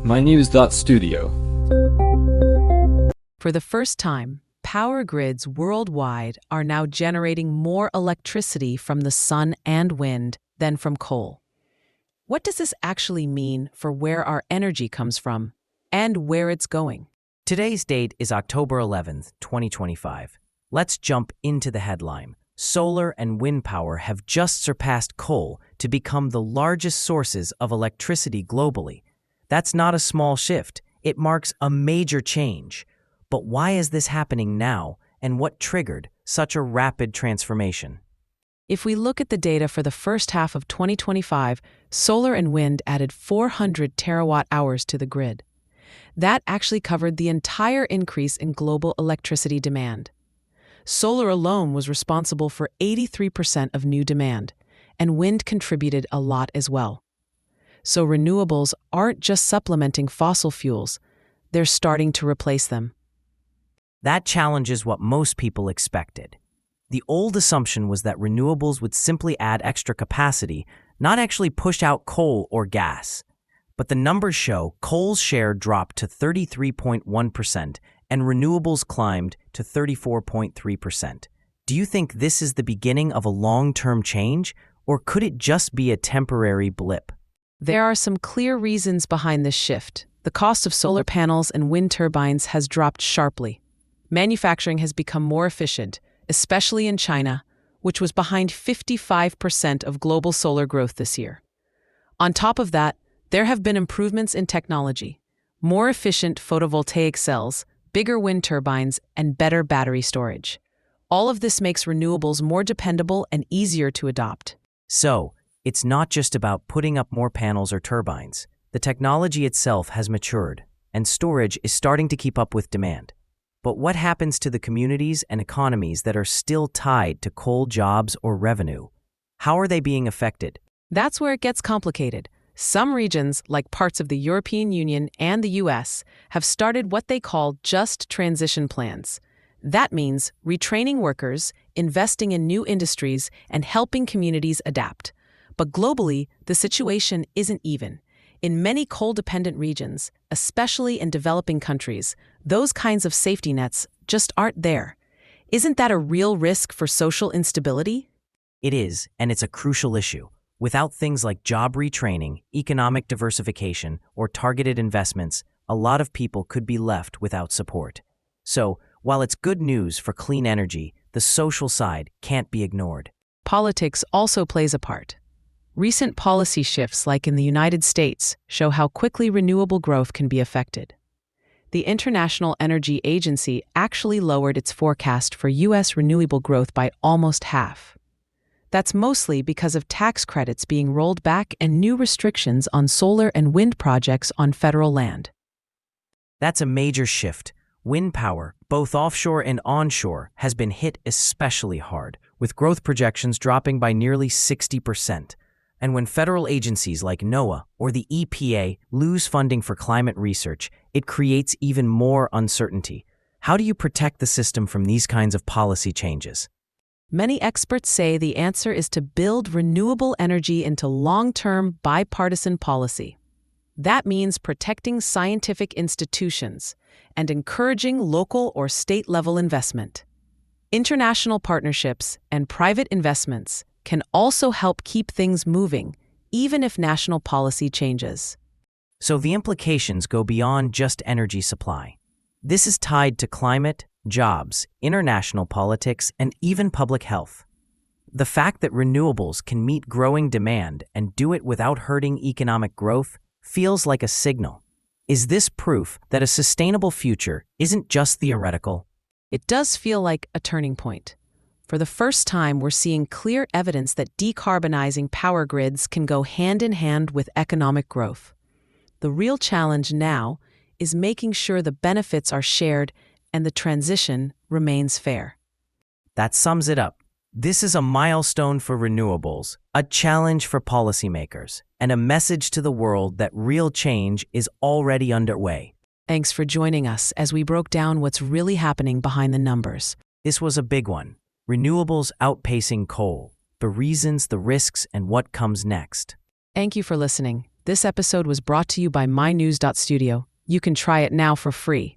mynews.studio. For the first time, power grids worldwide are now generating more electricity from the sun and wind than from coal. What does this actually mean for where our energy comes from and where it's going? Today's date is October 11th, 2025. Let's jump into the headline. Solar and wind power have just surpassed coal to become the largest sources of electricity globally. That's not a small shift. It marks a major change. But why is this happening now, and what triggered such a rapid transformation? If we look at the data for the first half of 2025, solar and wind added 400 terawatt-hours to the grid. That actually covered the entire increase in global electricity demand. Solar alone was responsible for 83% of new demand, and wind contributed a lot as well. So renewables aren't just supplementing fossil fuels, they're starting to replace them. That challenges what most people expected. The old assumption was that renewables would simply add extra capacity, not actually push out coal or gas. But the numbers show coal's share dropped to 33.1% and renewables climbed to 34.3%. Do you think this is the beginning of a long-term change, or could it just be a temporary blip? There are some clear reasons behind this shift. The cost of solar panels and wind turbines has dropped sharply. Manufacturing has become more efficient, especially in China, which was behind 55% of global solar growth this year. On top of that, there have been improvements in technology, more efficient photovoltaic cells, bigger wind turbines, and better battery storage. All of this makes renewables more dependable and easier to adopt. So, it's not just about putting up more panels or turbines. The technology itself has matured, and storage is starting to keep up with demand. But what happens to the communities and economies that are still tied to coal jobs or revenue? How are they being affected? That's where it gets complicated. Some regions, like parts of the European Union and the US, have started what they call just transition plans. That means retraining workers, investing in new industries, and helping communities adapt. But globally, the situation isn't even. In many coal-dependent regions, especially in developing countries, those kinds of safety nets just aren't there. Isn't that a real risk for social instability? It is, and it's a crucial issue. Without things like job retraining, economic diversification, or targeted investments, a lot of people could be left without support. So, while it's good news for clean energy, the social side can't be ignored. Politics also plays a part. Recent policy shifts, like in the United States, show how quickly renewable growth can be affected. The International Energy Agency actually lowered its forecast for U.S. renewable growth by almost half. That's mostly because of tax credits being rolled back and new restrictions on solar and wind projects on federal land. That's a major shift. Wind power, both offshore and onshore, has been hit especially hard, with growth projections dropping by nearly 60%. And when federal agencies like NOAA or the EPA lose funding for climate research, it creates even more uncertainty. How do you protect the system from these kinds of policy changes? Many experts say the answer is to build renewable energy into long-term bipartisan policy. That means protecting scientific institutions and encouraging local or state-level investment. International partnerships and private investments can also help keep things moving, even if national policy changes. So the implications go beyond just energy supply. This is tied to climate, jobs, international politics, and even public health. The fact that renewables can meet growing demand and do it without hurting economic growth feels like a signal. Is this proof that a sustainable future isn't just theoretical? It does feel like a turning point. For the first time, we're seeing clear evidence that decarbonizing power grids can go hand in hand with economic growth. The real challenge now is making sure the benefits are shared and the transition remains fair. That sums it up. This is a milestone for renewables, a challenge for policymakers, and a message to the world that real change is already underway. Thanks for joining us as we broke down what's really happening behind the numbers. This was a big one. Renewables outpacing coal, the reasons, the risks, and what comes next. Thank you for listening. This episode was brought to you by mynews.studio. You can try it now for free.